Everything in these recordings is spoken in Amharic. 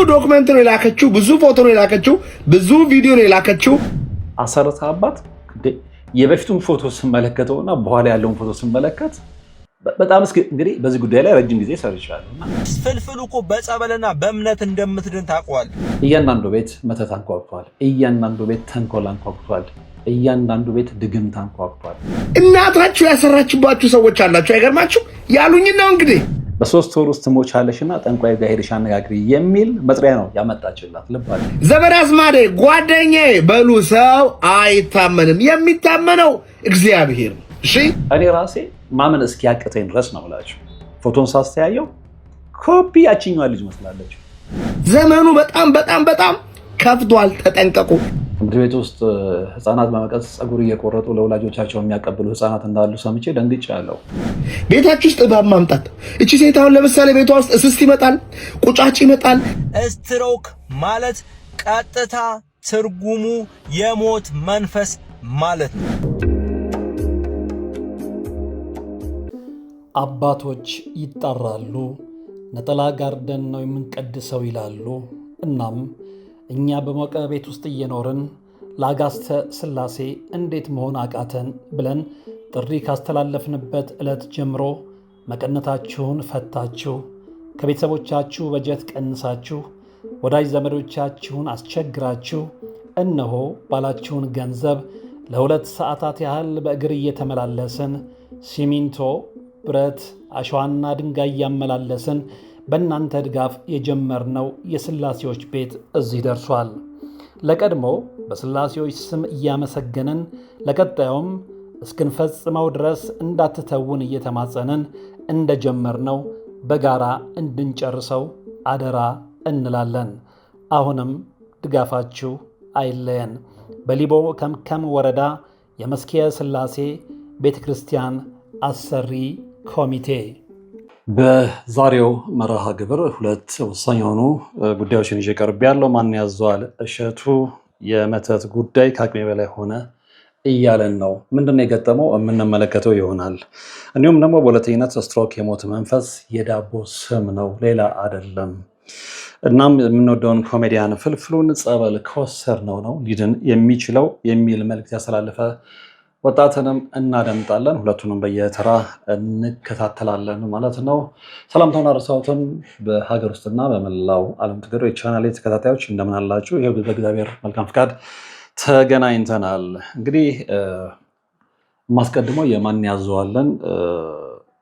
ዶክመንት ነው የላከችው፣ ብዙ ፎቶ ነው የላከችው፣ ብዙ ቪዲዮ ነው የላከችው። አሰረታ አባት የበፊቱን ፎቶ ስመለከተውና በኋላ ያለውን ፎቶ ስመለከት በጣም እንግዲህ በዚህ ጉዳይ ላይ ረጅም ጊዜ ሰርቻለሁ። ፍልፍሉ እኮ በጸበልና በእምነት እንደምትድን ታውቀዋል። እያንዳንዱ ቤት መተት አንኳኩቷል። እያንዳንዱ ቤት ተንኮል አንኳኩቷል። እያንዳንዱ ቤት ድግምት አንኳኩቷል። እናታችሁ ያሰራችባችሁ ሰዎች አላችሁ። አይገርማችሁ? ያሉኝ ነው እንግዲህ በ3 ወር ውስጥ ትሞቻለሽና ጠንቋይ ጋር ሄደሽ አነጋግሪ የሚል መጥሪያ ነው ያመጣችላት። ልባል ዘመድ አዝማዴ ጓደኛዬ በሉ ሰው አይታመንም፣ የሚታመነው እግዚአብሔር ነው። እሺ እኔ ራሴ ማመን እስኪያቅተኝ ድረስ ነው እላችሁ። ፎቶን ሳስተያየው ኮፒ ያቺኛዋ ልጅ መስላለች። ዘመኑ በጣም በጣም በጣም ከፍቷል። ተጠንቀቁ። ትምህርት ቤት ውስጥ ህፃናት በመቀስ ፀጉር እየቆረጡ ለወላጆቻቸው የሚያቀብሉ ህፃናት እንዳሉ ሰምቼ ደንግጫለሁ። ቤታችሁ ውስጥ እባብ ማምጣት። እቺ ሴት አሁን ለምሳሌ ቤቷ ውስጥ እስስት ይመጣል፣ ቁጫጭ ይመጣል። ስትሮክ ማለት ቀጥታ ትርጉሙ የሞት መንፈስ ማለት ነው። አባቶች ይጣራሉ፣ ነጠላ ጋርደን ነው የምንቀድሰው ይላሉ። እናም እኛ በሞቀ ቤት ውስጥ እየኖርን ለአጋዕዝተ ሥላሴ እንዴት መሆን አቃተን ብለን ጥሪ ካስተላለፍንበት ዕለት ጀምሮ መቀነታችሁን ፈታችሁ፣ ከቤተሰቦቻችሁ በጀት ቀንሳችሁ፣ ወዳጅ ዘመዶቻችሁን አስቸግራችሁ፣ እነሆ ባላችሁን ገንዘብ ለ2 ሰዓታት ያህል በእግር እየተመላለስን ሲሚንቶ፣ ብረት፣ አሸዋና ድንጋይ እያመላለስን በእናንተ ድጋፍ የጀመርነው የሥላሴዎች ቤት እዚህ ደርሷል። ለቀድሞ በሥላሴዎች ስም እያመሰገንን ለቀጣዩም እስክንፈጽመው ድረስ እንዳትተውን እየተማጸንን እንደጀመርነው በጋራ እንድንጨርሰው አደራ እንላለን። አሁንም ድጋፋችሁ አይለየን። በሊቦ ከምከም ወረዳ የመስኪየ ሥላሴ ቤተ ክርስቲያን አሰሪ ኮሚቴ በዛሬው መርሃ ግብር 2 ወሳኝ የሆኑ ጉዳዮችን ይዤ ቀርቤያለሁ። ማን ያዘዋል እሸቱ የመተት ጉዳይ ከአቅሜ በላይ ሆነ እያለን ነው። ምንድነው የገጠመው የምንመለከተው ይሆናል። እንዲሁም ደግሞ በሁለተኝነት ስትሮክ የሞት መንፈስ የዳቦ ስም ነው፣ ሌላ አይደለም። እናም የምንወደውን ኮሜዲያን ፍልፍሉን ጸበል ከወሰድነው ነው ሊድን የሚችለው የሚል መልዕክት ያስተላለፈ ወጣትንም እናደምጣለን። ሁለቱንም በየተራ እንከታተላለን ማለት ነው። ሰላምታውን አርሳውትን በሀገር ውስጥና በመላው ዓለም ትገሩ የቻናሌ ተከታታዮች እንደምን አላችሁ? ይሄው በእግዚአብሔር መልካም ፍቃድ ተገናኝተናል። እንግዲህ ማስቀድሞ የማን ያዘዋልን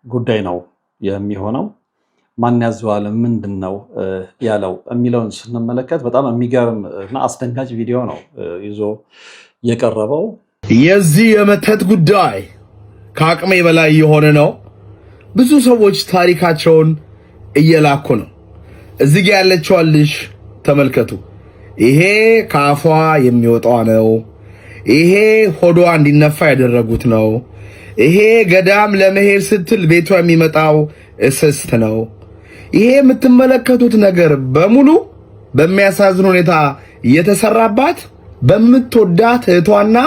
ጉዳይ ነው የሚሆነው። ማን ያዘዋል ምንድን ነው ያለው የሚለውን ስንመለከት በጣም የሚገርም እና አስደንጋጭ ቪዲዮ ነው ይዞ የቀረበው። የዚህ የመተት ጉዳይ ከአቅሜ በላይ የሆነ ነው። ብዙ ሰዎች ታሪካቸውን እየላኩ ነው። እዚህ ጋር ያለችዋን ልጅ ተመልከቱ። ይሄ ከአፏ የሚወጣው ነው። ይሄ ሆዷ እንዲነፋ ያደረጉት ነው። ይሄ ገዳም ለመሄድ ስትል ቤቷ የሚመጣው እስስት ነው። ይሄ የምትመለከቱት ነገር በሙሉ በሚያሳዝን ሁኔታ የተሰራባት በምትወዳት እህቷና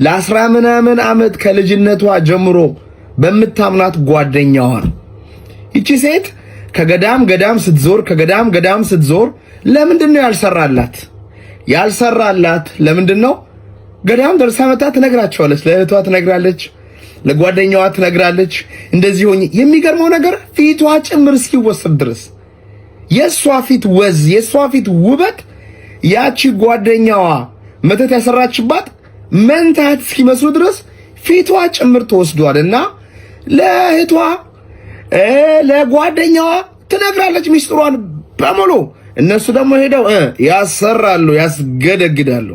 ለ10 ምናምን ዓመት ከልጅነቷ ጀምሮ በምታምናት ጓደኛዋ ነው። ይቺ ሴት ከገዳም ገዳም ስትዞር ለምንድን ነው ያልሰራላት? ለምንድን ነው? ገዳም ደርሳ መጣ ትነግራቸዋለች፣ ለእህቷ ትነግራለች፣ ለጓደኛዋ ትነግራለች። እንደዚህ ሆኜ የሚገርመው ነገር ፊቷ ጭምር እስኪወሰድ ድረስ የሷ ፊት ወዝ፣ የሷ ፊት ውበት ያቺ ጓደኛዋ መተት ያሰራችባት መንታት እስኪመስሉ ድረስ ፊቷ ጭምር ተወስዷልና ለእህቷ ለጓደኛዋ ትነግራለች ሚስጥሯን በሙሉ። እነሱ ደግሞ ሄደው ያሰራሉ፣ ያስገደግዳሉ።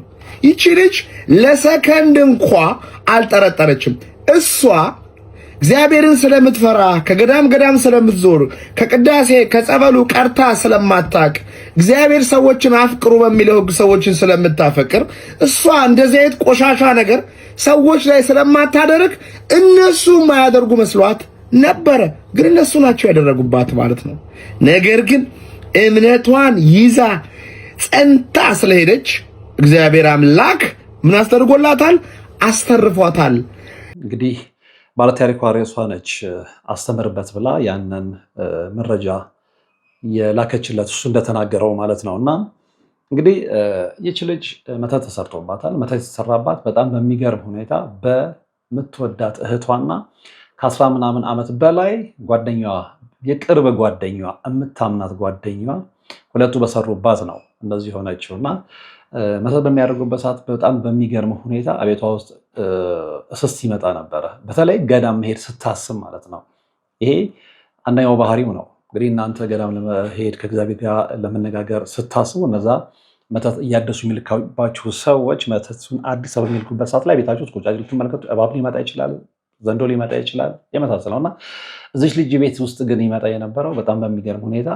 ይቺ ልጅ ለሰከንድ እንኳ አልጠረጠረችም። እሷ እግዚአብሔርን ስለምትፈራ ከገዳም ስለምትዞር ከቅዳሴ ከጸበሉ ቀርታ ስለማታቅ እግዚአብሔር ሰዎችን አፍቅሩ በሚለው ሕግ ሰዎችን ስለምታፈቅር እሷ እንደዚህ አይነት ቆሻሻ ነገር ሰዎች ላይ ስለማታደርግ እነሱ ማያደርጉ መስሏት ነበረ። ግን እነሱ ናቸው ያደረጉባት ማለት ነው። ነገር ግን እምነቷን ይዛ ጸንታ ስለሄደች እግዚአብሔር አምላክ ምን አስተርጎላታል? አስተርፏታል። እንግዲህ ባለታሪኳ ርዕሷ ነች። አስተምርበት ብላ ያንን መረጃ የላከችለት እሱ እንደተናገረው ማለት ነው። እና እንግዲህ ይች ልጅ መተት ተሰርቶባታል። መተት የተሰራባት በጣም በሚገርም ሁኔታ በምትወዳት እህቷና ከ10 ምናምን ዓመት በላይ ጓደኛዋ፣ የቅርብ ጓደኛዋ፣ የምታምናት ጓደኛዋ ሁለቱ በሰሩባት ነው እንደዚህ ሆነችው። እና መተት በሚያደርጉበት ሰዓት በጣም በሚገርም ሁኔታ አቤቷ ውስጥ እስስት ይመጣ ነበረ። በተለይ ገዳም መሄድ ስታስብ ማለት ነው። ይሄ አንደኛው ባህሪው ነው። እንግዲህ እናንተ ገዳም ለመሄድ ከእግዚአብሔር ጋር ለመነጋገር ስታስቡ እነዛ መተት እያደሱ የሚልካባችሁ ሰዎች መተቱን አዲስ አበባ የሚልኩበት ሰዓት ላይ ቤታችሁ ቁጭ ልትመለከቱ እባብ ሊመጣ ይችላል፣ ዘንዶ ሊመጣ ይችላል የመሳሰለው እና እዚች ልጅ ቤት ውስጥ ግን ይመጣ የነበረው በጣም በሚገርም ሁኔታ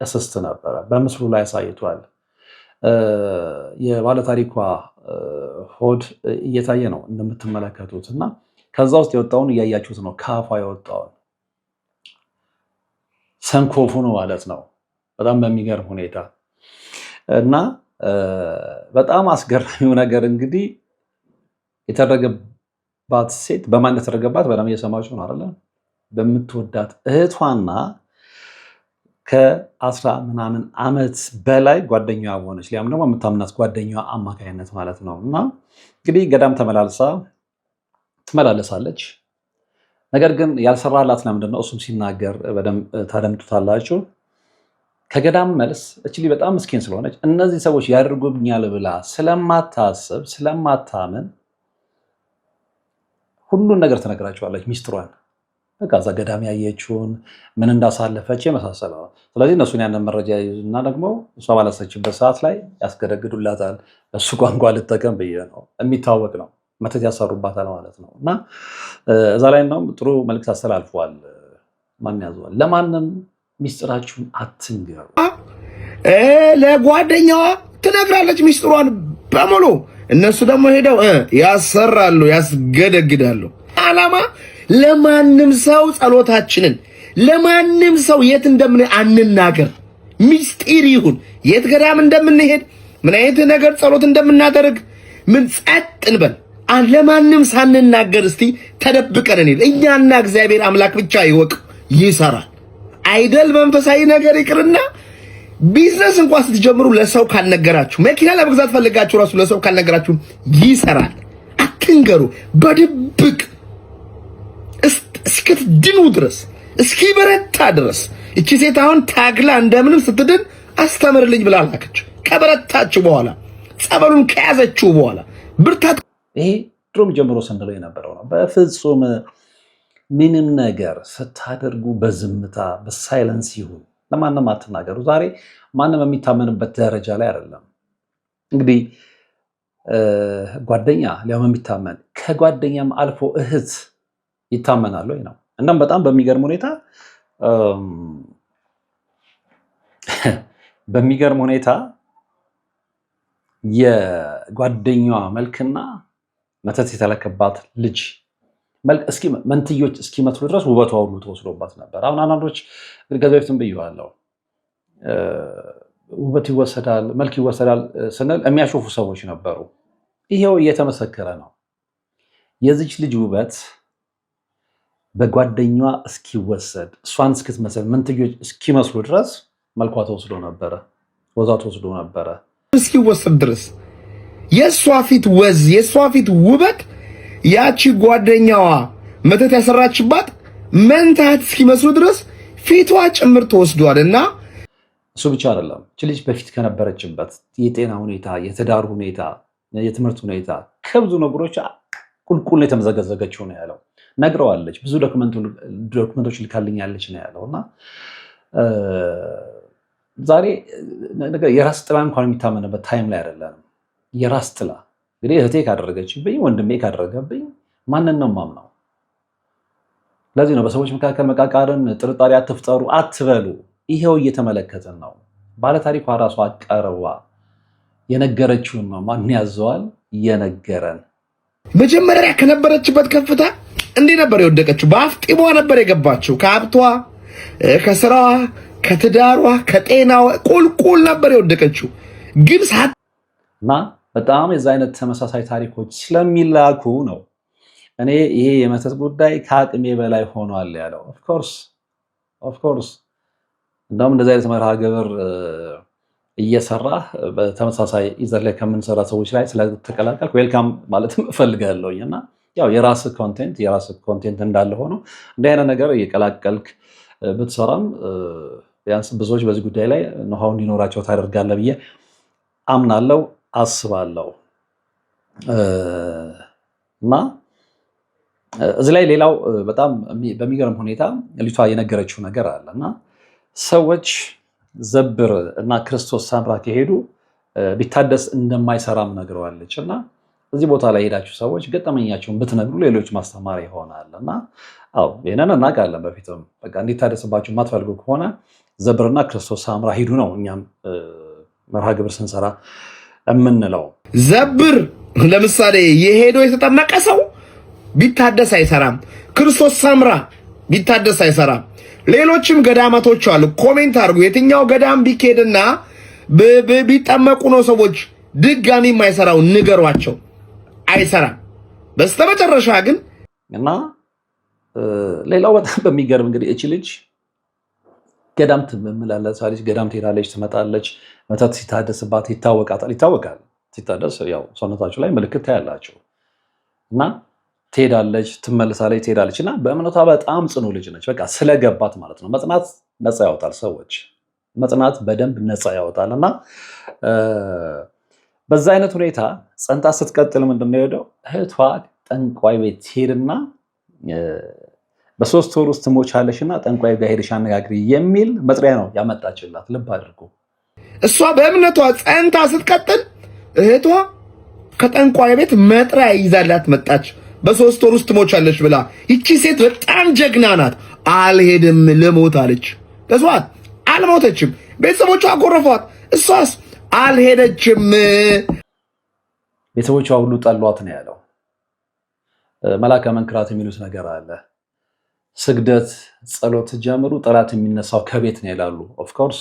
እስስት ነበረ። በምስሉ ላይ አሳይቷል። የባለታሪኳ ሆድ እየታየ ነው እንደምትመለከቱት እና ከዛ ውስጥ የወጣውን እያያችሁት ነው። ከአፏ የወጣውን ሰንኮፉ ነው ማለት ነው። በጣም በሚገርም ሁኔታ እና በጣም አስገራሚው ነገር እንግዲህ የተደረገባት ሴት በማን እንደተደረገባት በጣም እየሰማችሁ ነው አይደለ? በምትወዳት እህቷና ከ10 ምናምን ዓመት በላይ ጓደኛዋ ሆነች። ሊያም ደግሞ የምታምናት ጓደኛዋ አማካይነት ማለት ነው። እና እንግዲህ ገዳም ትመላለሳለች። ነገር ግን ያልሰራላት ለምንድን ነው? እሱም ሲናገር በደንብ ታደምጡታላችሁ። ከገዳም መልስ እችሊ በጣም ምስኪን ስለሆነች እነዚህ ሰዎች ያደርጉብኛል ብላ ስለማታስብ ስለማታምን ሁሉን ነገር ትነግራቸዋለች ሚስጥሯን። በቃ እዛ ገዳም ያየችውን ምን እንዳሳለፈች የመሳሰለ ነው። ስለዚህ እነሱን ያንን መረጃ ይዙና ደግሞ እሷ ባላሰችበት ሰዓት ላይ ያስገደግዱላታል። እሱ ቋንቋ ልጠቀም ብዬ ነው፣ የሚታወቅ ነው። መተት ያሰሩባታል ማለት ነው። እና እዛ ላይ ነው ጥሩ መልዕክት አስተላልፈዋል። ማን ያዘዋል? ለማንም ሚስጥራችሁን አትንገሩ። ለጓደኛዋ ትነግራለች ሚስጥሯን በሙሉ። እነሱ ደግሞ ሄደው ያሰራሉ፣ ያስገደግዳሉ። ዓላማ ለማንም ሰው ጸሎታችንን ለማንም ሰው የት እንደምን አንናገር፣ ሚስጢር ይሁን። የት ገዳም እንደምንሄድ ምን አይነት ነገር ጸሎት እንደምናደርግ ምን ጸጥ እንበል። ለማንም ሳንናገር እስቲ ተደብቀን እንሂድ። እኛና እግዚአብሔር አምላክ ብቻ ይወቅ። ይሰራል አይደል? መንፈሳዊ ነገር ይቅርና ቢዝነስ እንኳን ስትጀምሩ ለሰው ካልነገራችሁ፣ መኪና ለመግዛት ፈልጋችሁ ራሱ ለሰው ካልነገራችሁ ይሰራል። አትንገሩ በድብቅ እስክትድኑ ድረስ እስኪበረታ ድረስ። እቺ ሴት አሁን ታግላ እንደምንም ስትድን አስተምርልኝ ብላ ላከች። ከበረታችሁ በኋላ ጸበሉን ከያዘችው በኋላ ብርታት። ይሄ ድሮም ጀምሮ ስንለው የነበረው ነው። በፍጹም ምንም ነገር ስታደርጉ በዝምታ በሳይለንስ ይሁን፣ ለማንም አትናገሩ። ዛሬ ማንም የሚታመንበት ደረጃ ላይ አይደለም። እንግዲህ ጓደኛ ሊያውም የሚታመን ከጓደኛም አልፎ እህት ይታመናል ወይ ነው። እናም በጣም በሚገርም ሁኔታ የጓደኛዋ መልክና መተት የተለከባት ልጅ መልክ መንትዮች እስኪመስሉ ድረስ ውበቷ ሁሉ ተወስዶባት ነበር። አሁን አንዳንዶች ከዚህ በፊትም ብየዋለሁ፣ ውበት ይወሰዳል፣ መልክ ይወሰዳል ስንል የሚያሾፉ ሰዎች ነበሩ። ይሄው እየተመሰከረ ነው። የዚች ልጅ ውበት በጓደኛዋ እስኪወሰድ እሷን እስክትመስል መንትዮች እስኪመስሉ ድረስ መልኳ ተወስዶ ነበረ፣ ወዟ ተወስዶ ነበረ እስኪወሰድ ድረስ። የእሷ ፊት ወዝ፣ የእሷ ፊት ውበት ያቺ ጓደኛዋ መተት ያሰራችባት መንታት እስኪመስሉ ድረስ ፊቷ ጭምር ተወስዷል። እና እሱ ብቻ አይደለም፣ እች ልጅ በፊት ከነበረችበት የጤና ሁኔታ፣ የትዳር ሁኔታ፣ የትምህርት ሁኔታ ከብዙ ነገሮች ቁልቁል የተመዘገዘገችው ነው ያለው። ነግረዋለች። ብዙ ዶክመንቶች ልካልኛለች ነው ያለው። እና ዛሬ የራስ ጥላ እንኳን የሚታመንበት ታይም ላይ አይደለንም። የራስ ጥላ እንግዲህ እህቴ ካደረገችብኝ፣ ወንድሜ ካደረገብኝ ማንን ነው ማምነው? ለዚህ ነው በሰዎች መካከል መቃቃርን፣ ጥርጣሬ አትፍጠሩ አትበሉ። ይሄው እየተመለከትን ነው። ባለታሪኳ ራሷ አቀርባ የነገረችውን ነው። ማን ያዘዋል? የነገረን። መጀመሪያ ከነበረችበት ከፍታ እንዲህ ነበር የወደቀችው። በአፍጢሟ ነበር የገባችው። ከሀብቷ፣ ከስራዋ፣ ከትዳሯ፣ ከጤናዋ ቁልቁል ነበር የወደቀችው። ግን እና በጣም የዛ አይነት ተመሳሳይ ታሪኮች ስለሚላኩ ነው እኔ ይሄ የመተት ጉዳይ ከአቅሜ በላይ ሆኗል ያለው። ኦፍኮርስ እንደውም እንደዚህ አይነት መርሃ ግብር እየሰራ በተመሳሳይ ይዘት ላይ ከምንሰራ ሰዎች ላይ ስለተቀላቀልክ ዌልካም ማለት እፈልጋለሁኝ። እና ያው የራስ ኮንቴንት እንዳለ ሆኖ እንዲህ አይነት ነገር እየቀላቀልክ ብትሰራም ቢያንስ ብዙዎች በዚህ ጉዳይ ላይ ነው እንዲኖራቸው ታደርጋለህ ብዬ አምናለሁ፣ አስባለሁ። እና እዚህ ላይ ሌላው በጣም በሚገርም ሁኔታ ልጅቷ የነገረችው ነገር አለ እና ሰዎች ዘብር እና ክርስቶስ ሰምራ ከሄዱ ቢታደስ እንደማይሰራም ነግረዋለች። እና እዚህ ቦታ ላይ ሄዳችሁ ሰዎች ገጠመኛቸውን ብትነግሩ ሌሎች ማስተማሪያ ይሆናል። እና አዎ ይሄንን እናውቃለን። በፊትም በቃ እንዲታደስባችሁ የማትፈልጉ ከሆነ ዘብርና ክርስቶስ ሰምራ ሂዱ ነው እኛም መርሃ ግብር ስንሰራ የምንለው። ዘብር ለምሳሌ የሄደው የተጠመቀ ሰው ቢታደስ አይሰራም። ክርስቶስ ሰምራ ቢታደስ አይሰራም። ሌሎችም ገዳማቶች አሉ። ኮሜንት አድርጉ። የትኛው ገዳም ቢኬድና ቢጠመቁ ነው ሰዎች ድጋሚ የማይሰራው ንገሯቸው። አይሰራም። በስተመጨረሻ ግን እና ሌላው በጣም በሚገርም እንግዲህ እቺ ልጅ ገዳም ትመላለሳለች፣ ገዳም ትሄዳለች፣ ትመጣለች። መተት ሲታደስባት ይታወቃል። ሲታደስ ያው ሰውነታችሁ ላይ ምልክት ታያላችሁ እና ትሄዳለች፣ ትመለሳለች፣ ትሄዳለች እና በእምነቷ በጣም ጽኑ ልጅ ነች። በቃ ስለገባት ማለት ነው። መጽናት ነፃ ያወጣል። ሰዎች መጽናት በደንብ ነፃ ያወጣል። እና በዛ አይነት ሁኔታ ጸንታ ስትቀጥል ምንድን ነው የሄደው እህቷ ጠንቋይ ቤት ትሄድና በ3 ወር ውስጥ ትሞቻለሽ እና ጠንቋይ ጋር ሄደሽ አነጋግሪ የሚል መጥሪያ ነው ያመጣችላት። ልብ አድርጉ። እሷ በእምነቷ ጸንታ ስትቀጥል እህቷ ከጠንቋይ ቤት መጥሪያ ይዛላት መጣች። በ3 ወር ውስጥ ትሞቻለሽ ብላ። ይቺ ሴት በጣም ጀግና ናት። አልሄድም ልሞት አለች። ተስዋት አልሞተችም። ቤተሰቦቿ አጎረፏት። እሷስ አልሄደችም። ቤተሰቦቿ ሁሉ ጠሏት ነው ያለው። መላከ መንክራት የሚሉት ነገር አለ። ስግደት፣ ጸሎት ጀምሩ ጠላት የሚነሳው ከቤት ነው ይላሉ። ኦፍኮርስ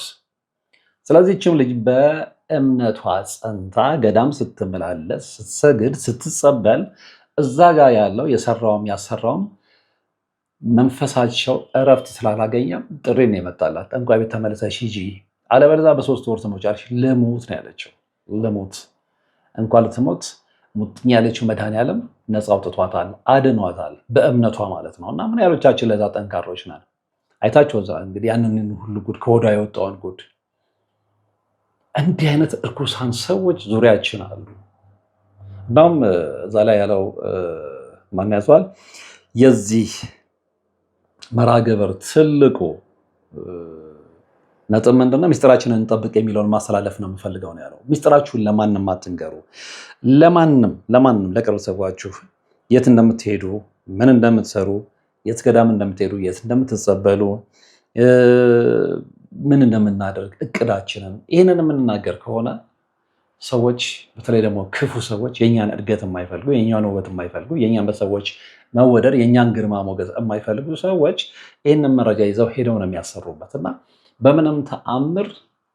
ስለዚህ ይህችም ልጅ በእምነቷ ጸንታ ገዳም ስትመላለስ፣ ስትሰግድ፣ ስትጸበል እዛ ጋር ያለው የሰራውም ያሰራውም መንፈሳቸው እረፍት ስላላገኘም ጥሪ ነው የመጣላት። ጠንቋይ ቤት ተመልሰሽ ሂጂ አለበለዚያ በ3 ወር ትሞቻለሽ። ልሙት ነው ያለችው። ልሙት እንኳን ልትሞት ሙጥኝ ያለችው መድኃኒዓለም ነፃ አውጥቷታል፣ አድኗታል በእምነቷ ማለት ነው። እና ምን ያህሎቻችን ለዛ ጠንካሮች ነን? አይታችሁ እዛ እንግዲህ ያንን ሁሉ ጉድ ከወዷ የወጣውን ጉድ። እንዲህ አይነት እርኩሳን ሰዎች ዙሪያችን አሉ። እናም እዛ ላይ ያለው ማን ያዘዋል የዚህ መርሃ ግብር ትልቁ ነጥብ ምንድነው? ሚስጥራችንን እንጠብቅ የሚለውን ማስተላለፍ ነው የምፈልገው ነው ያለው። ሚስጥራችሁን ለማንም አትንገሩ። ለማንም ለቅርብ ሰዋችሁ የት እንደምትሄዱ፣ ምን እንደምትሰሩ፣ የት ገዳም እንደምትሄዱ፣ የት እንደምትጸበሉ፣ ምን እንደምናደርግ እቅዳችንን ይህንን የምንናገር ከሆነ ሰዎች በተለይ ደግሞ ክፉ ሰዎች የእኛን እድገት የማይፈልጉ የእኛን ውበት የማይፈልጉ የእኛን በሰዎች መወደድ የእኛን ግርማ ሞገስ የማይፈልጉ ሰዎች ይህንን መረጃ ይዘው ሄደው ነው የሚያሰሩበት። እና በምንም ተአምር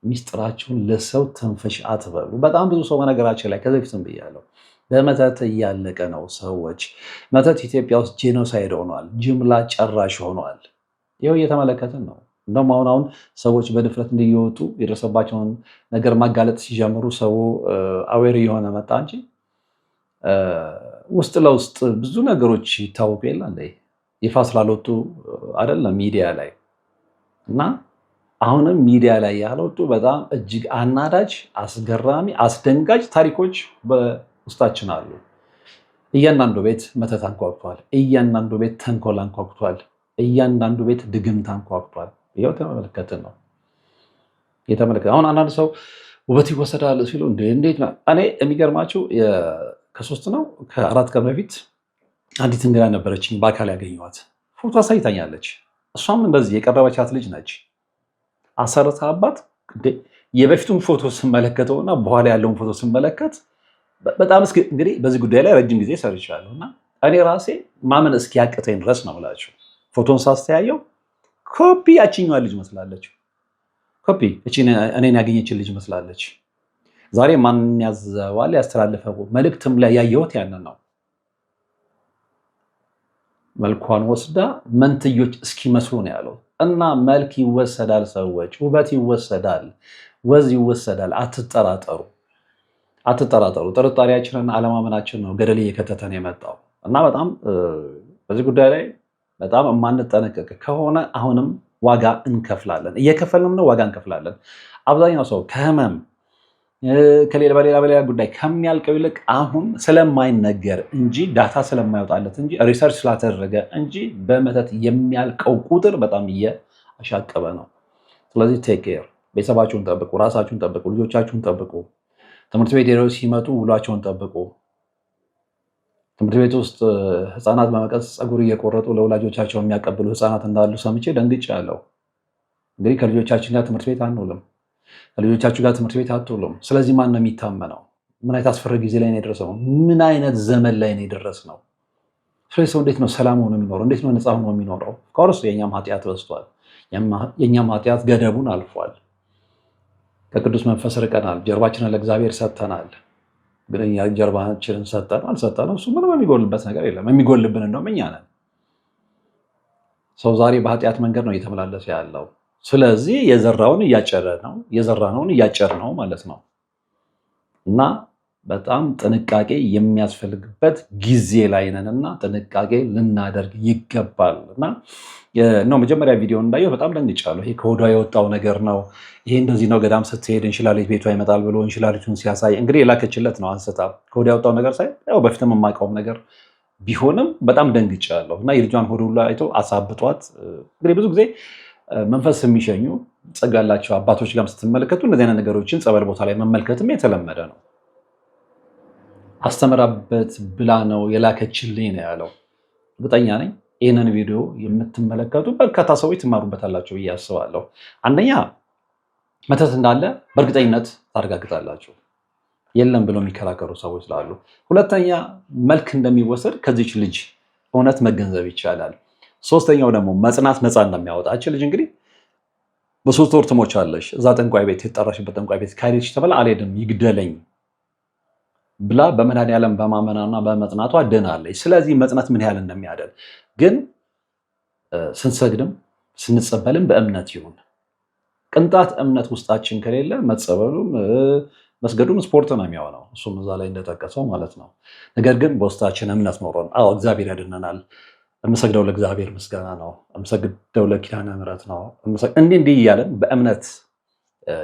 ሚስጥራችሁን ለሰው ትንፍሽ አትበሉ። በጣም ብዙ ሰው በነገራችን ላይ ከዚህ በፊትም ብያለሁ፣ በመተት እያለቀ ነው። ሰዎች መተት ኢትዮጵያ ውስጥ ጄኖሳይድ ሆኗል፣ ጅምላ ጨራሽ ሆኗል። ይኸው እየተመለከትን ነው። እንደውም አሁን ሰዎች በድፍረት እንዲወጡ የደረሰባቸውን ነገር ማጋለጥ ሲጀምሩ ሰው አዌር የሆነ መጣ እንጂ ውስጥ ለውስጥ ብዙ ነገሮች ይታወቁ የለ እንደ ይፋ ስላልወጡ አይደለም ሚዲያ ላይ። እና አሁንም ሚዲያ ላይ ያልወጡ በጣም እጅግ አናዳጅ፣ አስገራሚ፣ አስደንጋጭ ታሪኮች በውስጣችን አሉ። እያንዳንዱ ቤት መተት አንኳኩቷል። እያንዳንዱ ቤት ተንኮል አንኳኩቷል። እያንዳንዱ ቤት ድግምት አንኳኩቷል። ይኸው ተመለከትን ነው የተመለከተ። አሁን አንዳንድ ሰው ውበት ይወሰዳል ሲሉ እንዴት ነው? እኔ የሚገርማችሁ ከ3 ነው ከ4 ቀን በፊት አንዲት እንግዳ ነበረችኝ በአካል ያገኘኋት። ፎቶ አሳይታኛለች። እሷም እንደዚህ የቀረበቻት ልጅ ነች። አሰርታ አባት የበፊቱን ፎቶ ስመለከተውና በኋላ ያለውን ፎቶ ስመለከት በጣም እንግዲህ በዚህ ጉዳይ ላይ ረጅም ጊዜ ሰርቻለሁ እና እኔ ራሴ ማመን እስኪያቅተኝ ድረስ ነው እላችሁ። ፎቶን ሳስተያየው ኮፒ ያችኛዋ ልጅ መስላለች። ኮፒ እኔን ያገኘችን ልጅ መስላለች። ዛሬ ማን ያዘዋል ያስተላልፈው መልእክትም ላይ ያየሁት ያንን ነው። መልኳን ወስዳ መንትዮች እስኪመስሉ ነው ያለው። እና መልክ ይወሰዳል፣ ሰዎች ውበት ይወሰዳል፣ ወዝ ይወሰዳል። አትጠራጠሩ። ጥርጣሬያችንን አለማመናችን ነው ገደል እየከተተን የመጣው እና በጣም በዚህ ጉዳይ ላይ በጣም የማንጠነቀቅ ከሆነ አሁንም ዋጋ እንከፍላለን። እየከፈልንም ነው፣ ዋጋ እንከፍላለን። አብዛኛው ሰው ከህመም በሌላ ጉዳይ ከሚያልቀው ይልቅ አሁን ስለማይነገር እንጂ ዳታ ስለማይወጣለት እንጂ ሪሰርች ስላተደረገ እንጂ በመተት የሚያልቀው ቁጥር በጣም እያሻቀበ ነው። ስለዚህ ቴክ ኬር፣ ቤተሰባችሁን ጠብቁ፣ ራሳችሁን ጠብቁ፣ ልጆቻችሁን ጠብቁ። ትምህርት ቤት ሄደው ሲመጡ ውሏቸውን ጠብቁ። ትምህርት ቤት ውስጥ ህፃናት በመቀስ ፀጉር እየቆረጡ ለወላጆቻቸው የሚያቀብሉ ህፃናት እንዳሉ ሰምቼ ደንግጫለሁ። እንግዲህ ከልጆቻችን ጋር ትምህርት ቤት አንውልም፣ ከልጆቻችሁ ጋር ትምህርት ቤት አትውሉም። ስለዚህ ማን ነው የሚታመነው? ምን አይነት አስፈሪ ጊዜ ላይ ነው የደረሰው? ምን አይነት ዘመን ላይ ነው የደረስነው? ስለዚህ ሰው እንዴት ነው ሰላም ሆኖ የሚኖረው? እንዴት ነው ነፃ ሆኖ የሚኖረው? ከወርስ የእኛም ኃጢአት በዝቷል። የእኛም ኃጢአት ገደቡን አልፏል። ከቅዱስ መንፈስ ርቀናል። ጀርባችንን ለእግዚአብሔር ሰጥተናል። ግን እኛ ጀርባችንን ሰጠነው አልሰጠነው እሱ ምንም የሚጎልበት ነገር የለም። የሚጎልብን እንደውም እኛ ነን። ሰው ዛሬ በኃጢአት መንገድ ነው እየተመላለሰ ያለው። ስለዚህ የዘራውን እያጨረ ነው፣ የዘራነውን እያጨር ነው ማለት ነው እና በጣም ጥንቃቄ የሚያስፈልግበት ጊዜ ላይ ነን እና ጥንቃቄ ልናደርግ ይገባል እና ነው መጀመሪያ ቪዲዮ እንዳየው በጣም ደንግጫለሁ። ይሄ ከሆዷ የወጣው ነገር ነው። ይሄ እንደዚህ ነው። ገዳም ስትሄድ እንሽላሊት ቤቷ ይመጣል ብሎ እንሽላሊቱን ሲያሳይ እንግዲህ የላከችለት ነው አንስታ ከሆዷ የወጣው ነገር ሳይ ያው በፊትም የማውቀውም ነገር ቢሆንም በጣም ደንግጫለሁ እና የልጇን ሆድ ሁሉ አይቶ አሳብጧት። እንግዲህ ብዙ ጊዜ መንፈስ የሚሸኙ ጸጋ ያላቸው አባቶች ጋርም ስትመለከቱ እንደዚህ አይነት ነገሮችን ጸበል ቦታ ላይ መመልከትም የተለመደ ነው። አስተምራበት ብላ ነው የላከችልኝ ነው ያለው። እርግጠኛ ነኝ ይህንን ቪዲዮ የምትመለከቱ በርካታ ሰዎች ትማሩበታላችሁ ብዬ አስባለሁ። አንደኛ መተት እንዳለ በእርግጠኝነት ታረጋግጣላችሁ፣ የለም ብለው የሚከራከሩ ሰዎች ስላሉ። ሁለተኛ መልክ እንደሚወሰድ ከዚች ልጅ እውነት መገንዘብ ይቻላል። ሶስተኛው ደግሞ መጽናት ነፃ እንደሚያወጣች ልጅ እንግዲህ በ3 ወር ትሞቻለሽ፣ እዛ ጠንቋይ ቤት የተጠራሽበት ጠንቋይ ቤት ካሄደች ተብላ አልሄድም ይግደለኝ ብላ በመድኃኒዓለም በማመናና በመጽናቷ ድናለች። ስለዚህ መጽናት ምን ያህል እንደሚያደል ግን ስንሰግድም ስንጸበልም በእምነት ይሁን። ቅንጣት እምነት ውስጣችን ከሌለ መጸበሉም መስገዱም ስፖርት ነው የሚሆነው፣ እሱም እዛ ላይ እንደጠቀሰው ማለት ነው። ነገር ግን በውስጣችን እምነት ኖሮን አዎ እግዚአብሔር ያድነናል፣ የምሰግደው ለእግዚአብሔር ምስጋና ነው፣ የምሰግደው ለኪዳነ ምሕረት ነው፣ እንዲህ እያለን በእምነት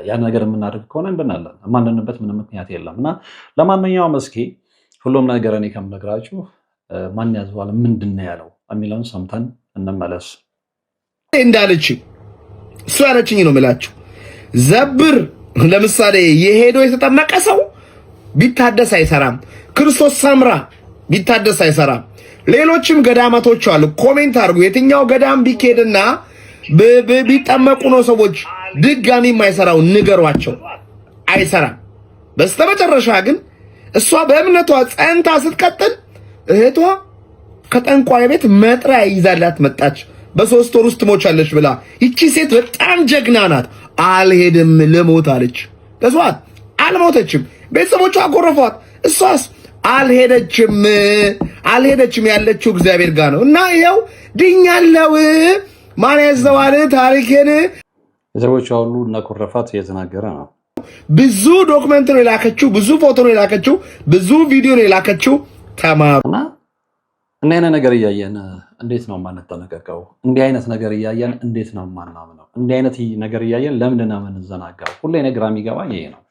ያን ነገር የምናደርግ ከሆነ እንድናለን። የማንድንበት ምንም ምክንያት የለም እና ለማንኛውም እስኪ ሁሉም ነገር እኔ ከምነግራችሁ ማን ያዘዋል ምንድን ነው ያለው የሚለውን ሰምተን እንመለስ። እንዳለችኝ እሱ ያለችኝ ነው የምላችሁ። ዘብር ለምሳሌ የሄዶ የተጠመቀ ሰው ቢታደስ አይሰራም። ክርስቶስ ሰምራ ቢታደስ አይሰራም። ሌሎችም ገዳማቶች አሉ። ኮሜንት አድርጉ። የትኛው ገዳም ቢኬድና ቢጠመቁ ነው ሰዎች ድጋሚ የማይሰራው ንገሯቸው። አይሰራም። በስተመጨረሻ ግን እሷ በእምነቷ ጸንታ ስትቀጥል እህቷ ከጠንቋይ ቤት መጥሪያ ይዛላት መጣች። በ3 ወር ውስጥ ትሞቻለች ብላ። ይቺ ሴት በጣም ጀግና ናት። አልሄድም ልሞት አለች። ተሷት አልሞተችም። ቤተሰቦቿ አጎረፏት። እሷስ አልሄደችም። ያለችው እግዚአብሔር ጋር ነው እና ይኸው ድኛለው። ማን ያዘዋል ታሪኬን? ቤተሰቦቿ ሁሉ እናኮረፋት እየተናገረ ነው። ብዙ ዶክመንት ነው የላከችው፣ ብዙ ፎቶ ነው የላከችው፣ ብዙ ቪዲዮ ነው የላከችው። ተማሩና እንዲህ አይነት ነገር እያየን እንዴት ነው የማንጠነቀቀው? እንዲህ አይነት ነገር እያየን እንዴት ነው የማናምነው? እንዲህ አይነት ነገር እያየን ለምንድን ነው የምንዘናጋው? ሁሌ ግራ የሚገባኝ ይሄ ነው።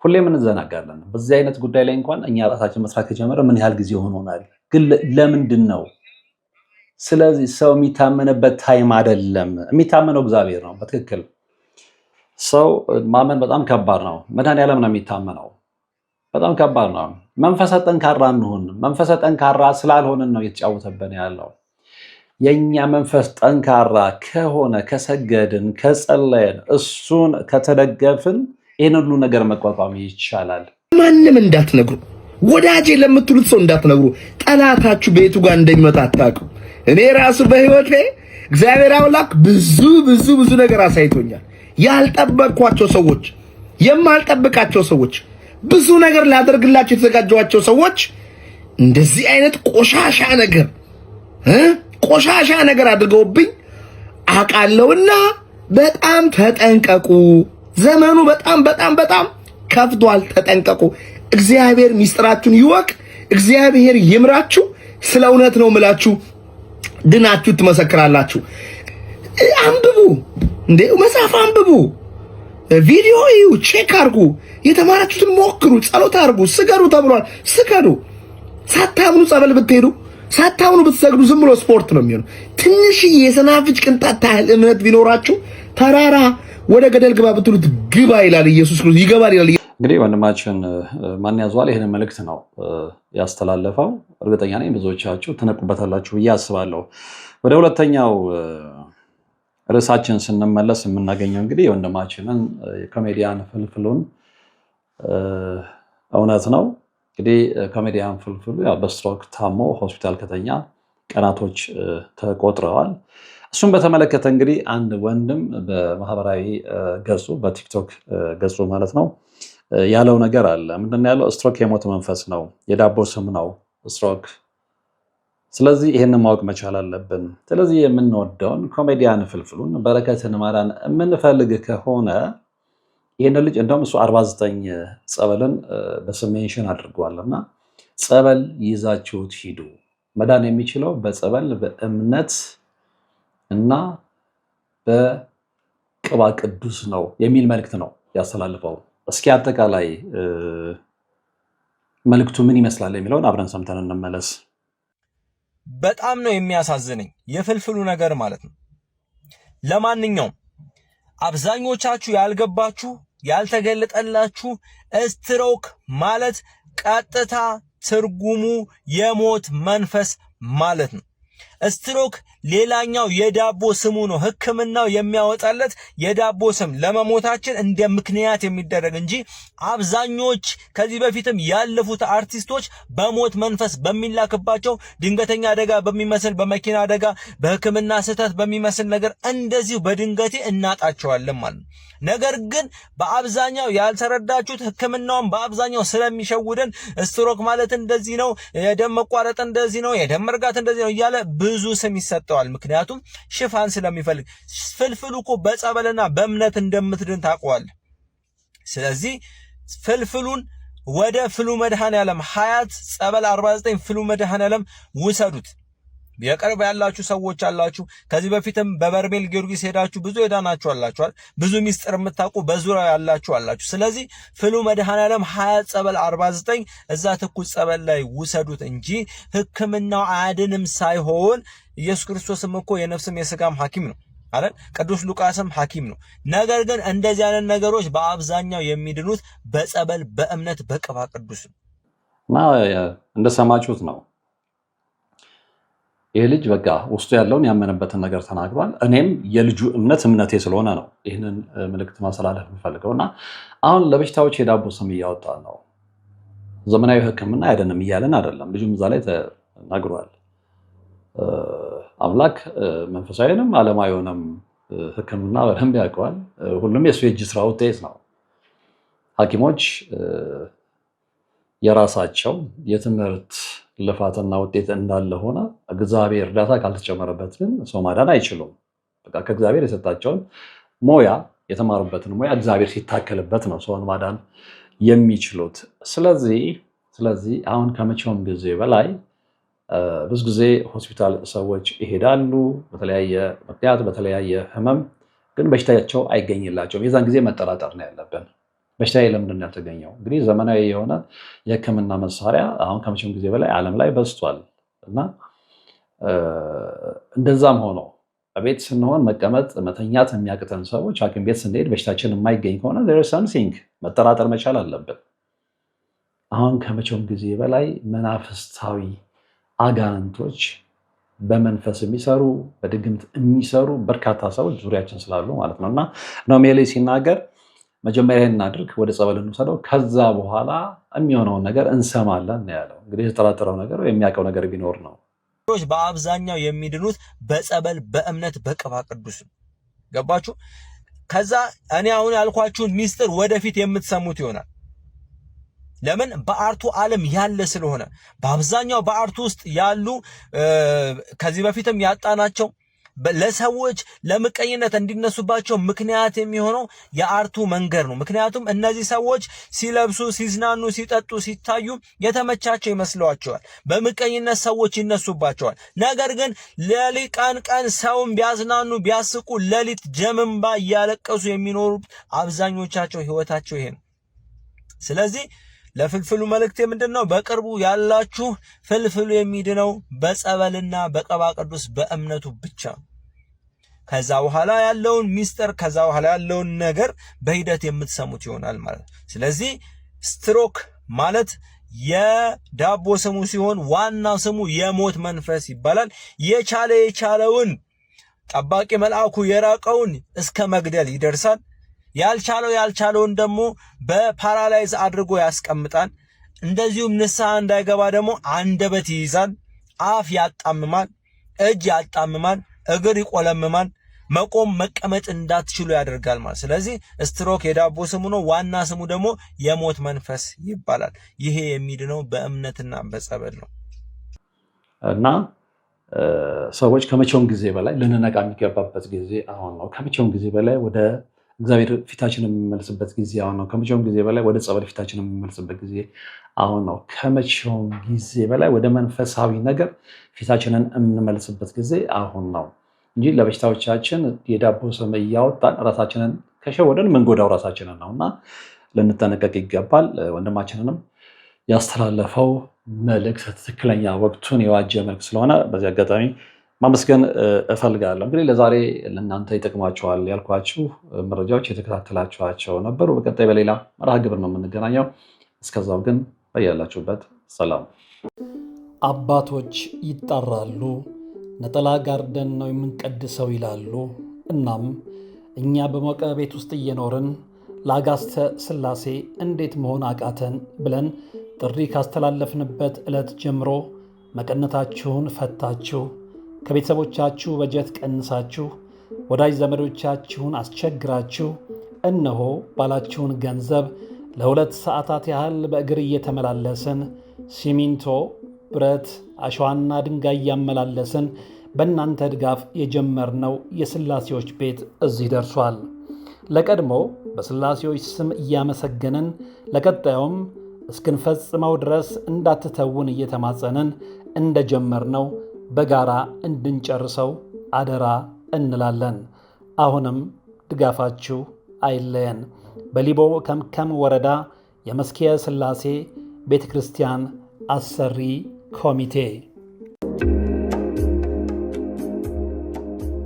ሁሌ እንዘናጋለን። በዚህ አይነት ጉዳይ ላይ እንኳን እኛ ራሳችን መስራት ከጀመረ ምን ያህል ጊዜ ሆኖናል? ግን ለምንድን ነው? ስለዚህ ሰው የሚታመንበት ታይም አይደለም። የሚታመነው እግዚአብሔር ነው። በትክክል ሰው ማመን በጣም ከባድ ነው። መድኃኒዓለም ነው የሚታመነው። በጣም ከባድ ነው። መንፈሰ ጠንካራ እንሁን። መንፈሰ ጠንካራ ስላልሆንን ነው እየተጫወተብን ያለው። የኛ መንፈስ ጠንካራ ከሆነ ከሰገድን፣ ከጸለየን፣ እሱን ከተደገፍን ይህን ሁሉ ነገር መቋቋም ይቻላል። ማንም እንዳትነግሩ፣ ወዳጄ ለምትሉት ሰው እንዳትነግሩ። ጠላታችሁ ቤቱ ጋር እንደሚመጣ አታውቁ። እኔ ራሱ በህይወቴ እግዚአብሔር አምላክ ብዙ ነገር አሳይቶኛል። ያልጠበቅኳቸው ሰዎች፣ የማልጠብቃቸው ሰዎች፣ ብዙ ነገር ላደርግላቸው የተዘጋጀዋቸው ሰዎች እንደዚህ አይነት ቆሻሻ ነገር አድርገውብኝ አቃለውና በጣም ተጠንቀቁ። ዘመኑ በጣም ከፍቷል። ተጠንቀቁ። እግዚአብሔር ሚስጥራችሁን ይወቅ። እግዚአብሔር ይምራችሁ። ስለ እውነት ነው ምላችሁ። ድናችሁ ትመሰክራላችሁ። አንብቡ እንዴ መጽሐፍ አንብቡ። ቪዲዮ እዩ፣ ቼክ አርጉ፣ የተማራችሁትን ሞክሩ፣ ጸሎት አርጉ፣ ስገዱ ተብሏል። ስገዱ። ሳታምኑ ጸበል ብትሄዱ፣ ሳታምኑ ብትሰግዱ ዝም ብሎ ስፖርት ነው የሚሆነው። ትንሽዬ የሰናፍጭ ቅንጣት ታህል እምነት ቢኖራችሁ ተራራ ወደ ገደል ግባ ብትሉት ግባ ይላል ኢየሱስ ክርስቶስ፣ ይገባል ይላል። እንግዲህ ወንድማችን ማን ያዟል ይሄንን መልእክት ነው ያስተላለፈው። እርግጠኛ ነኝ ብዙዎቻችሁ ትነቁበታላችሁ ብዬ አስባለሁ። ወደ ሁለተኛው ርዕሳችን ስንመለስ የምናገኘው እንግዲህ የወንድማችንን ኮሜዲያን ፍልፍሉን እውነት ነው። እንግዲህ ኮሜዲያን ፍልፍሉ ያው በስትሮክ ታሞ ሆስፒታል ከተኛ ቀናቶች ተቆጥረዋል። እሱን በተመለከተ እንግዲህ አንድ ወንድም በማህበራዊ ገጹ በቲክቶክ ገጹ ማለት ነው ያለው ነገር አለ። ምንድነው ያለው? ስትሮክ የሞት መንፈስ ነው፣ የዳቦ ስም ነው ስትሮክ። ስለዚህ ይሄንን ማወቅ መቻል አለብን። ስለዚህ የምንወደውን ኮሜዲያን ፍልፍሉን በረከትን ማዳን የምንፈልግ ከሆነ ይሄን ልጅ እንደውም እሱ 49 ጸበልን በስም ሜንሽን አድርጓልና ጸበል ይዛችሁት ሂዱ። መዳን የሚችለው በጸበል በእምነት እና በቅባ ቅዱስ ነው የሚል መልእክት ነው ያስተላልፈው። እስኪ አጠቃላይ መልእክቱ ምን ይመስላል የሚለውን አብረን ሰምተን እንመለስ። በጣም ነው የሚያሳዝነኝ የፍልፍሉ ነገር ማለት ነው። ለማንኛውም አብዛኞቻችሁ ያልገባችሁ ያልተገለጠላችሁ ስትሮክ ማለት ቀጥታ ትርጉሙ የሞት መንፈስ ማለት ነው። ስትሮክ ሌላኛው የዳቦ ስሙ ነው። ሕክምናው የሚያወጣለት የዳቦ ስም ለመሞታችን እንደ ምክንያት የሚደረግ እንጂ አብዛኞች ከዚህ በፊትም ያለፉት አርቲስቶች በሞት መንፈስ በሚላክባቸው ድንገተኛ አደጋ በሚመስል በመኪና አደጋ በሕክምና ስህተት በሚመስል ነገር እንደዚሁ በድንገቴ እናጣቸዋለን ማለት ነው። ነገር ግን በአብዛኛው ያልተረዳችሁት ሕክምናውን በአብዛኛው ስለሚሸውደን ስትሮክ ማለት እንደዚህ ነው፣ የደም መቋረጥ እንደዚህ ነው፣ የደም መርጋት እንደዚህ ነው እያለ ብዙ ስም ይሰጠዋል። ምክንያቱም ሽፋን ስለሚፈልግ። ፍልፍሉ እኮ በጸበልና በእምነት እንደምትድን ታውቀዋለህ። ስለዚህ ፍልፍሉን ወደ ፍሉ መድኃኔዓለም ሀያት ጸበል 49 ፍሉ መድኃኔዓለም ውሰዱት። የቅርብ ያላችሁ ሰዎች አላችሁ። ከዚህ በፊትም በበርሜል ጊዮርጊስ ሄዳችሁ ብዙ ሄዳናችሁ አላችኋል። ብዙ ሚስጥር የምታውቁ በዙሪያ ያላችሁ አላችሁ። ስለዚህ ፍሉ መድኃኔዓለም ሀያት ጸበል 49 እዛ ትኩስ ጸበል ላይ ውሰዱት እንጂ ሕክምናው አያድንም ሳይሆን ኢየሱስ ክርስቶስም እኮ የነፍስም የስጋም ሐኪም ነው አይደል? ቅዱስ ሉቃስም ሐኪም ነው። ነገር ግን እንደዚህ አይነት ነገሮች በአብዛኛው የሚድኑት በጸበል በእምነት በቅባ ቅዱስ ነው። እንደሰማችሁት ነው። ይህ ልጅ በቃ ውስጡ ያለውን ያመነበትን ነገር ተናግሯል። እኔም የልጁ እምነቴ ስለሆነ ነው ይህንን ምልክት ማስተላለፍ የምፈልገው እና አሁን ለበሽታዎች የዳቦ ስም እያወጣ ነው። ዘመናዊ ሕክምና አይደለም እያለን አይደለም። ልጁም እዛ ላይ ተናግሯል። አምላክ መንፈሳዊንም ዓለማዊውንም ሕክምና በደንብ ያውቀዋል። ሁሉም የሱ የእጅ ስራ ውጤት ነው። ሐኪሞች የራሳቸው የትምህርት ልፋትና ውጤት እንዳለ ሆነ እግዚአብሔር እርዳታ ካልተጨመረበት ግን ሰው ማዳን አይችሉም። በቃ ከእግዚአብሔር የሰጣቸውን ሞያ የተማሩበትን ሞያ እግዚአብሔር ሲታከልበት ነው ሰውን ማዳን የሚችሉት። ስለዚህ አሁን ከመቼውም ጊዜ በላይ ብዙ ጊዜ ሆስፒታል ሰዎች ይሄዳሉ በተለያየ ምክንያት በተለያየ ህመም፣ ግን በሽታቸው አይገኝላቸውም። የዛን ጊዜ መጠራጠር ነው ያለብን። በሽታ ለምንድን ነው ያልተገኘው? እንግዲህ ዘመናዊ የሆነ የህክምና መሳሪያ አሁን ከመቼም ጊዜ በላይ ዓለም ላይ በዝቷል እና እንደዛም ሆኖ በቤት ስንሆን መቀመጥ መተኛት የሚያቅተን ሰዎች ሐኪም ቤት ስንሄድ በሽታችን የማይገኝ ከሆነ there is something መጠራጠር መቻል አለብን። አሁን ከመቼም ጊዜ በላይ መናፍስታዊ አጋንንቶች በመንፈስ የሚሰሩ በድግምት የሚሰሩ በርካታ ሰዎች ዙሪያችን ስላሉ ማለት ነው እና ኖሜሊ ሲናገር መጀመሪያ እናድርግ፣ ወደ ጸበል እንውሰደው፣ ከዛ በኋላ የሚሆነውን ነገር እንሰማለን ነው ያለው። እንግዲህ የተጠራጠረው ነገር የሚያውቀው ነገር ቢኖር ነው። በአብዛኛው የሚድኑት በጸበል በእምነት በቅባ ቅዱስ ነው። ገባችሁ? ከዛ እኔ አሁን ያልኳችሁን ሚስጥር ወደፊት የምትሰሙት ይሆናል። ለምን? በአርቱ ዓለም ያለ ስለሆነ በአብዛኛው በአርቱ ውስጥ ያሉ ከዚህ በፊትም ያጣናቸው ለሰዎች ለምቀኝነት እንዲነሱባቸው ምክንያት የሚሆነው የአርቱ መንገድ ነው። ምክንያቱም እነዚህ ሰዎች ሲለብሱ፣ ሲዝናኑ፣ ሲጠጡ፣ ሲታዩ የተመቻቸው ይመስሏቸዋል። በምቀኝነት ሰዎች ይነሱባቸዋል። ነገር ግን ሌሊት ቀን ሰውን ቢያዝናኑ ቢያስቁ ሌሊት ጀምንባ እያለቀሱ የሚኖሩ አብዛኞቻቸው ህይወታቸው ይሄ ነው። ስለዚህ ለፍልፍሉ መልእክቴ ምንድነው? በቅርቡ ያላችሁ ፍልፍሉ የሚድነው በጸበልና በቅባ ቅዱስ በእምነቱ ብቻ። ከዛ በኋላ ያለውን ሚስጥር ከዛ በኋላ ያለውን ነገር በሂደት የምትሰሙት ይሆናል ማለት ነው። ስለዚህ ስትሮክ ማለት የዳቦ ስሙ ሲሆን ዋናው ስሙ የሞት መንፈስ ይባላል። የቻለውን ጠባቂ መልአኩ የራቀውን እስከ መግደል ይደርሳል። ያልቻለውን ደግሞ በፓራላይዝ አድርጎ ያስቀምጣል። እንደዚሁም ንስሐ እንዳይገባ ደግሞ አንደበት ይይዛል፣ አፍ ያጣምማል፣ እጅ ያጣምማል፣ እግር ይቆለምማል፣ መቆም መቀመጥ እንዳትችሉ ያደርጋል ማለት። ስለዚህ ስትሮክ የዳቦ ስሙ ነው። ዋና ስሙ ደግሞ የሞት መንፈስ ይባላል። ይሄ የሚድነው በእምነትና በጸበል ነው እና ሰዎች ከመቼውም ጊዜ በላይ ልንነቃ የሚገባበት ጊዜ አሁን ነው። ከመቼውም ጊዜ በላይ ወደ እግዚአብሔር ፊታችን የምንመልስበት ጊዜ አሁን ነው። ከመቼውም ጊዜ በላይ ወደ ጸበል ፊታችን የምንመልስበት ጊዜ አሁን ነው። ከመቼውም ጊዜ በላይ ወደ መንፈሳዊ ነገር ፊታችንን የምንመልስበት ጊዜ አሁን ነው እንጂ ለበሽታዎቻችን የዳቦ ስም እያወጣን ራሳችንን ከሸወደን ምንጎዳው ራሳችንን ነው እና ልንጠነቀቅ ይገባል። ወንድማችንንም ያስተላለፈው መልእክት ትክክለኛ ወቅቱን የዋጀ መልእክት ስለሆነ በዚህ አጋጣሚ ማመስገን እፈልጋለሁ። እንግዲህ ለዛሬ ለእናንተ ይጠቅማቸዋል ያልኳችሁ መረጃዎች የተከታተላችኋቸው ነበሩ። በቀጣይ በሌላ መርሃ ግብር ነው የምንገናኘው። እስከዛው ግን በያላችሁበት ሰላም። አባቶች ይጣራሉ፣ ነጠላ ጋርደን ነው የምንቀድሰው ይላሉ። እናም እኛ በሞቀ ቤት ውስጥ እየኖርን ለአጋስተ ሥላሴ እንዴት መሆን አቃተን ብለን ጥሪ ካስተላለፍንበት ዕለት ጀምሮ መቀነታችሁን ፈታችሁ ከቤተሰቦቻችሁ በጀት ቀንሳችሁ ወዳጅ ዘመዶቻችሁን አስቸግራችሁ እነሆ ባላችሁን ገንዘብ ለ2 ሰዓታት ያህል በእግር እየተመላለስን ሲሚንቶ፣ ብረት፣ አሸዋና ድንጋይ እያመላለስን በእናንተ ድጋፍ የጀመርነው የሥላሴዎች ቤት እዚህ ደርሷል። ለቀድሞ በሥላሴዎች ስም እያመሰገንን ለቀጣዩም እስክንፈጽመው ድረስ እንዳትተውን እየተማጸንን እንደጀመርነው በጋራ እንድንጨርሰው አደራ እንላለን። አሁንም ድጋፋችሁ አይለየን። በሊቦ ከምከም ወረዳ የመስኪየ ሥላሴ ቤተ ክርስቲያን አሰሪ ኮሚቴ